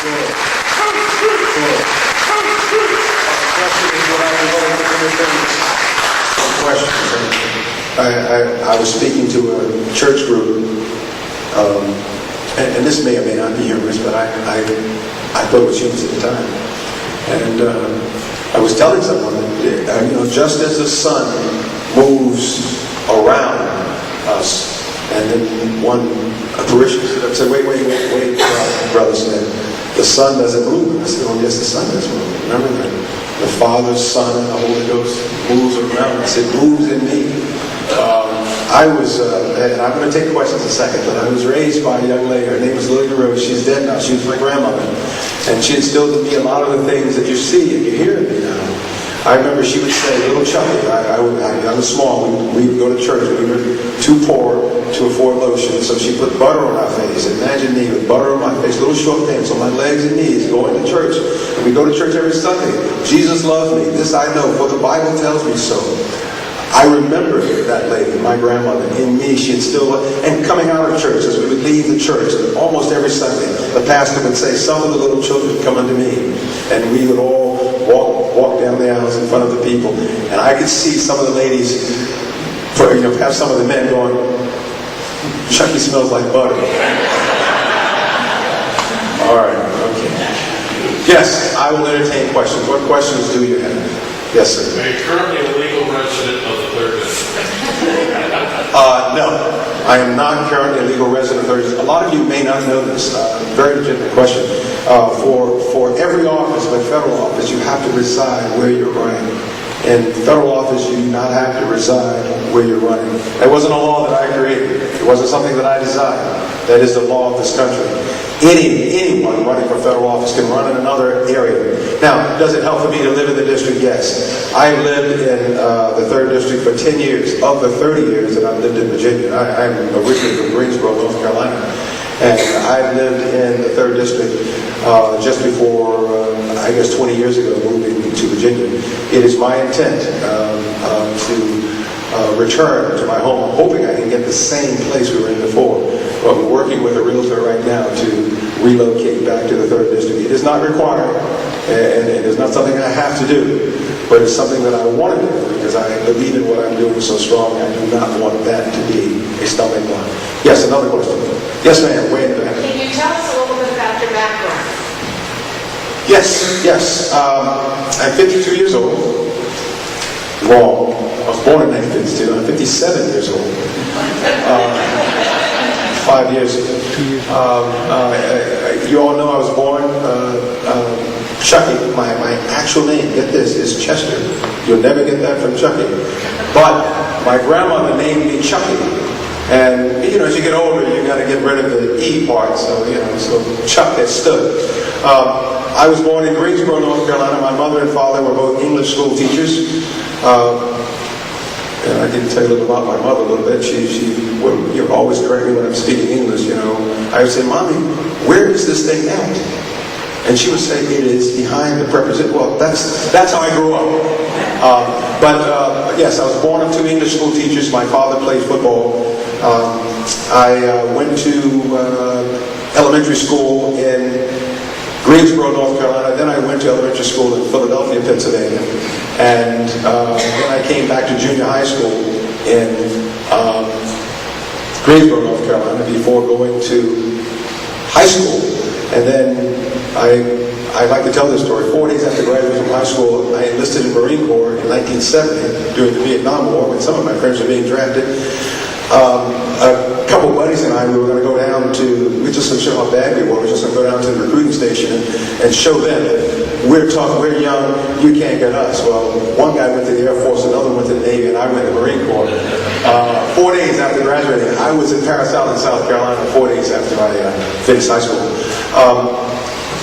I was speaking to a church group, and this may or may not be humorous, but I thought it was humorous at the time. And I was telling someone that, just as the sun moves around us, and then a parishioner stood up and said, wait, brother said, the sun doesn't move. I said, oh yes, the sun does move. Remember that? The Father, Son, and the Holy Ghost moves around. I said, moves in me. And I'm going to take questions in a second, but I was raised by a young lady. Her name was Lily Rose. She's dead now. She was my grandmother. And she instilled in me a lot of the things that you see and you hear in me now. I remember she would say, little Chucky, I was small, we would go to church, we were too poor to afford lotion, so she put butter on our face. Imagine me with butter on my face, little short pants on my legs and knees, going to church. And we go to church every Sunday. Jesus loves me, this I know, for the Bible tells me so. I remember that lady, my grandmother, in me. She instilled, and coming out of church, as we would leave the church, almost every Sunday, the pastor would say, some of the little children come unto me. And we would all walk down the aisles in front of the people. And I could see some of the ladies, perhaps some of the men going, Chucky smells like butter. All right, okay. Yes, I will entertain questions. What questions do you have? Yes, sir. Are you currently a legal resident of the 3rd District? No, I am not currently a legal resident of the 3rd District. A lot of you may not know this. Very legitimate question. For every office, but federal office, you have to reside where you're running. In federal office, you do not have to reside where you're running. That wasn't a law that I created. It wasn't something that I designed. That is the law of this country. Anyone running for federal office can run in another area. Now, does it help for me to live in the district? Yes. I lived in the 3rd District for 10 years. Of the 30 years that I've lived in Virginia, I'm originally from Greensboro, North Carolina. And I lived in the 3rd District just before, 20 years ago, moving to Virginia. It is my intent to return to my home. I'm hoping I can get the same place we were in before. But we're working with a realtor right now to relocate back to the 3rd District. It is not required, and it is not something I have to do, but it's something that I want to do because I believe in what I'm doing so strongly. I do not want that to be a stumbling block. Yes, another question. Yes, ma'am. Way in the back. Can you tell us a little bit about your background? Yes. I'm 52 years old. Wrong. I was born in 1952. I'm 57 years old. 5 years. 2 years. You all know I was born Chucky. My actual name, get this, is Chester. You'll never get that from Chucky. But my grandmother named me Chucky. And as you get older, you got to get rid of the E part. So Chuck has stood. I was born in Greensboro, North Carolina. My mother and father were both English school teachers. And I can tell you a little about my mother a little bit. She would always correct me when I'm speaking English, I would say, Mommy, where is this thing at? And she would say, it is behind the preposition. Well, that's how I grew up. But yes, I was born of 2 English school teachers. My father played football. I went to elementary school in Greensboro, North Carolina. Then I went to elementary school in Philadelphia, Pennsylvania. And then I came back to junior high school in Greensboro, North Carolina, before going to high school. And then I like to tell this story. 4 days after graduating from high school, I enlisted in the Marine Corps in 1970 during the Vietnam War when some of my friends were being drafted. A couple of buddies and I, we were going to go down to, we just show how bad we were. We were just going to go down to the recruiting station and show them that we're tough, we're young, you can't get us. Well, one guy went to the Air Force, another went to the Navy, and I went to the Marine Corps. 4 days after graduating, I was in Paris Island, South Carolina, 4 days after I finished high school.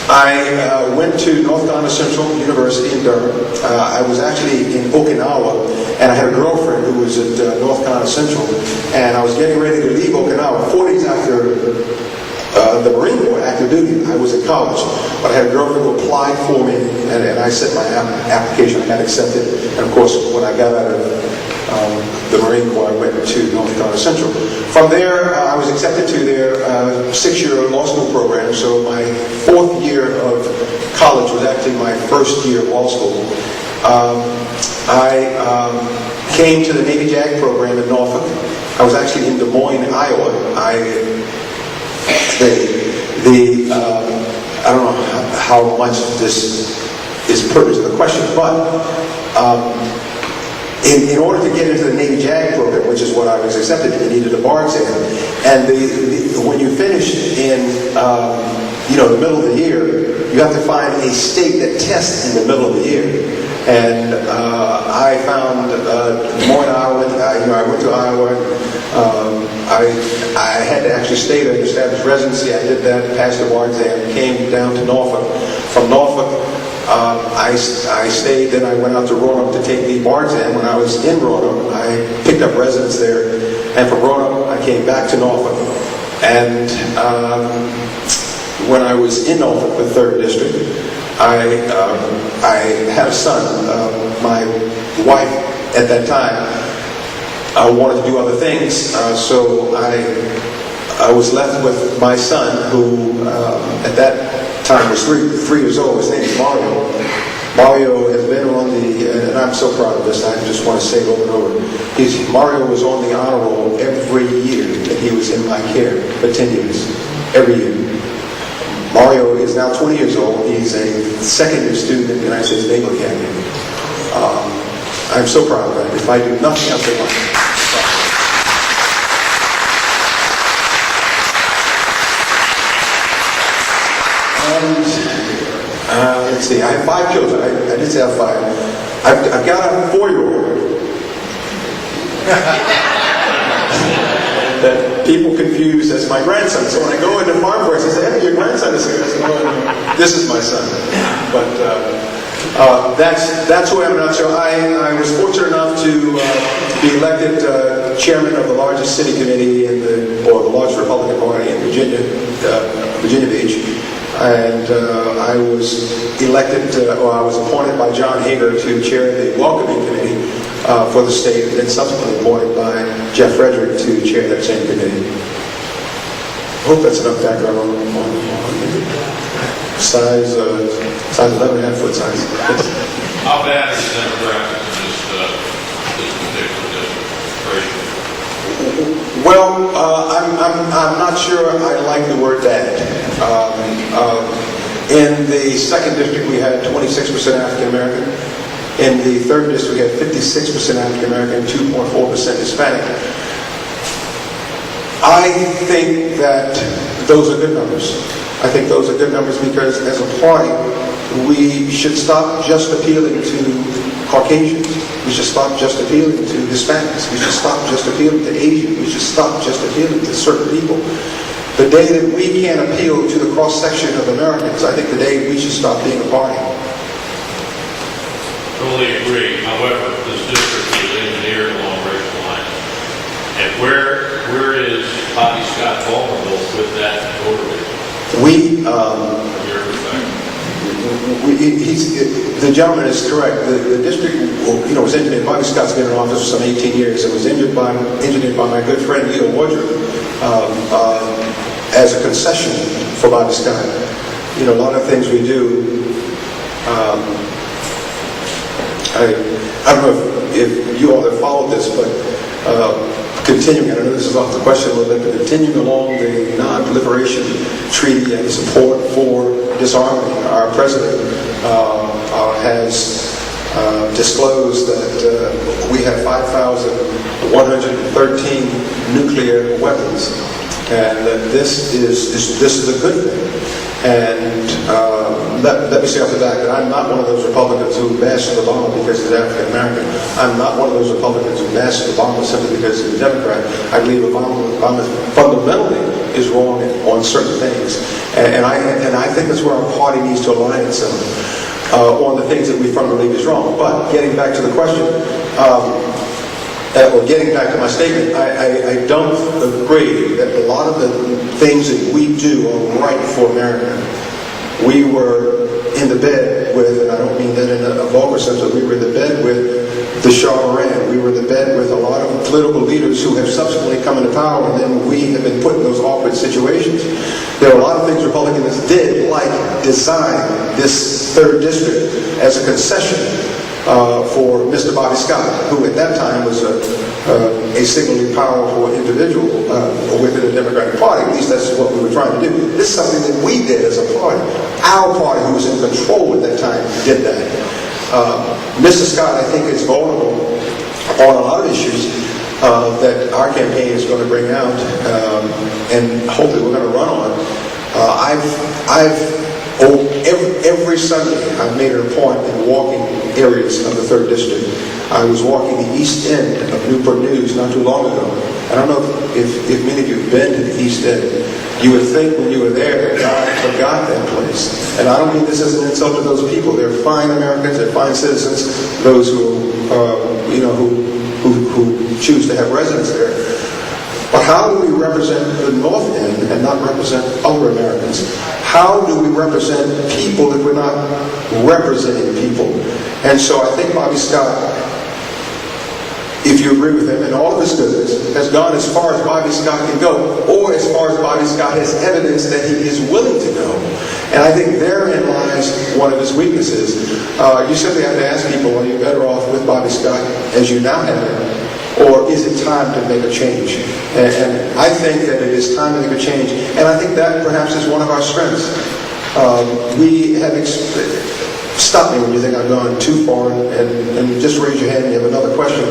I went to North Carolina Central University in Durham. I was actually in Okinawa, and I had a girlfriend who was at North Carolina Central, and I was getting ready to leave Okinawa 4 days after the Marine Corps active duty. I was in college, but I had a girlfriend who applied for me, and I sent my application. I got accepted, and of course, when I got out of the Marine Corps, I went to North Carolina Central. From there, I was accepted to their 6-year law school program, so my 4th year of college was actually my 1st year of law school. I came to the Navy JAG program in Norfolk. I was actually in Des Moines, Iowa. I don't know how much this is pertinent to the question, but in order to get into the Navy JAG program, which is what I was accepted to, you needed a bar exam. And when you finish in the middle of the year, you have to find a state that tests in the middle of the year. And I found Des Moines, Iowa. I went to Iowa. I had to actually stay there to establish residency. I did that, passed the bar exam, came down to Norfolk. From Norfolk, I stayed, then I went out to Roanoke to take the bar exam. When I was in Roanoke, I picked up residence there. And from Roanoke, I came back to Norfolk. And when I was in Norfolk, the 3rd District, I had a son. My wife at that time wanted to do other things, so I was left with my son, who at that time was 3 years old. His name is Mario. Mario has been on and I'm so proud of this, I just want to say it over and over. Mario was on the honor roll every year that he was in my care for 10 years, every year. Mario is now 20 years old. He's a 2nd-year student at the United States Naval Academy. I'm so proud of that. If I do nothing else in life. And let's see, I have 5 children. I did say I have 5. I've got a 4-year-old. That people confuse as my grandson. So when I go into farm force, they say, "Hey, your grandson is here." I say, "No, this is my son." But that's who I am now. So I was fortunate enough to be elected chairman of the largest city committee or the largest Republican party in Virginia Beach. And I was elected, or I was appointed by John Hager to chair the welcoming committee for the state, and then subsequently appointed by Jeff Frederick to chair that same committee. I hope that's enough background on size 11.5 foot size. How bad is the demographics in this particular district? Well, I'm not sure I like the word bad. In the 2nd District, we had 26% African American. In the 3rd District, we had 56% African American, 2.4% Hispanic. I think that those are good numbers. I think those are good numbers because as a party, we should stop just appealing to Caucasians. We should stop just appealing to Hispanics. We should stop just appealing to Asians. We should stop just appealing to certain people. The day that we can't appeal to the cross-section of Americans, I think the day we should stop being a party. Totally agree. However, this district is engineered along racial lines. And where is Bobby Scott vulnerable with that voter base? The gentleman is correct. The district, was engineered. Bobby Scott's been in office for some 18 years. It was engineered by my good friend Leo Woodruff as a concession for Bobby Scott. A lot of things we do. I don't know if you all have followed this, but continuing, I know this is off the question a little bit, but continuing along the non-proliferation treaty and support for disarming, our president has disclosed that we have 5,113 nuclear weapons, and that this is a good thing. And let me say off the bat that I'm not one of those Republicans who bashes Obama because he's African American. I'm not one of those Republicans who bashes Obama simply because he's a Democrat. I believe Obama fundamentally is wrong on certain things, and I think that's where our party needs to align itself on the things that we fundamentally believe is wrong. But getting back to the question. Or getting back to my statement, I don't agree that a lot of the things that we do are right for America. We were in the bed bed with, and I don't mean that in a vulgar sense, but we were in the bed with the Shah of Iran. We were in the bed with a lot of political leaders who have subsequently come into power, and then we have been put in those awkward situations. There are a lot of things Republicans did, like design this 3rd district as a concession for Mr. Bobby Scott, who at that time was a singularly powerful individual within the Democratic Party. At least that's what we were trying to do. This is something that we did as a party. Our party, who was in control at that time, did that. Mr. Scott, I think, is vulnerable on a lot of issues that our campaign is going to bring out, and hopefully we're going to run on. Every Sunday, I've made it a point in walking areas of the 3rd District. I was walking the east end of Newport News not too long ago. I don't know if many of you have been to the east end. You would think when you were there that God forgot that place. And I don't mean this as an insult to those people. They're fine Americans, they're fine citizens, those who choose to have residence there. But how do we represent the North End and not represent other Americans? How do we represent people if we're not representing people? And so I think Bobby Scott, if you agree with him, and all of his goodness, has gone as far as Bobby Scott can go, or as far as Bobby Scott has evidence that he is willing to go. And I think therein lies one of his weaknesses. You simply have to ask people, are you better off with Bobby Scott as you now have him? Or is it time to make a change? And I think that it is time to make a change. And I think that perhaps is one of our strengths. We have... Stop me when you think I've gone too far, and just raise your hand and you have another question.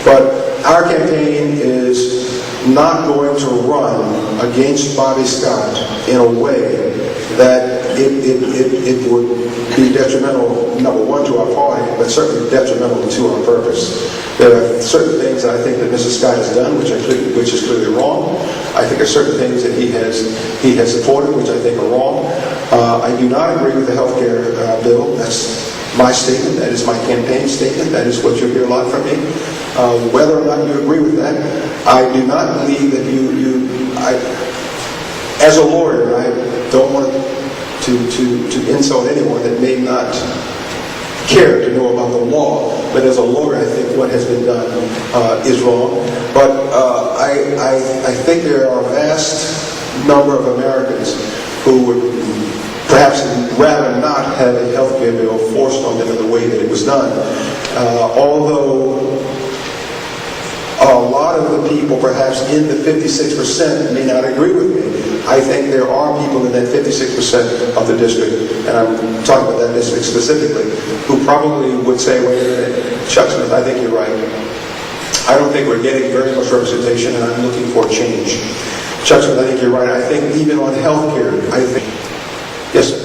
But our campaign is not going to run against Bobby Scott in a way that it would be detrimental, number one, to our party, but certainly detrimental to our purpose. There are certain things I think that Mr. Scott has done, which is clearly wrong. I think there are certain things that he has supported, which I think are wrong. I do not agree with the health care bill. That's my statement. That is my campaign statement. That is what you'll hear a lot from me. Whether or not you agree with that, I do not believe that as a lawyer, I don't want to insult anyone that may not care to know about the law, but as a lawyer, I think what has been done is wrong. But I think there are a vast number of Americans who would perhaps rather not have a health care bill forced on them in the way that it was done. Although a lot of the people, perhaps in the 56%, may not agree with me. I think there are people in that 56% of the district, and I'm talking about that district specifically, who probably would say, wait a minute, Chuck Smith, I think you're right. I don't think we're getting very much representation, and I'm looking for change. Chuck Smith, I think you're right. I think even on health care, I think... Yes, sir.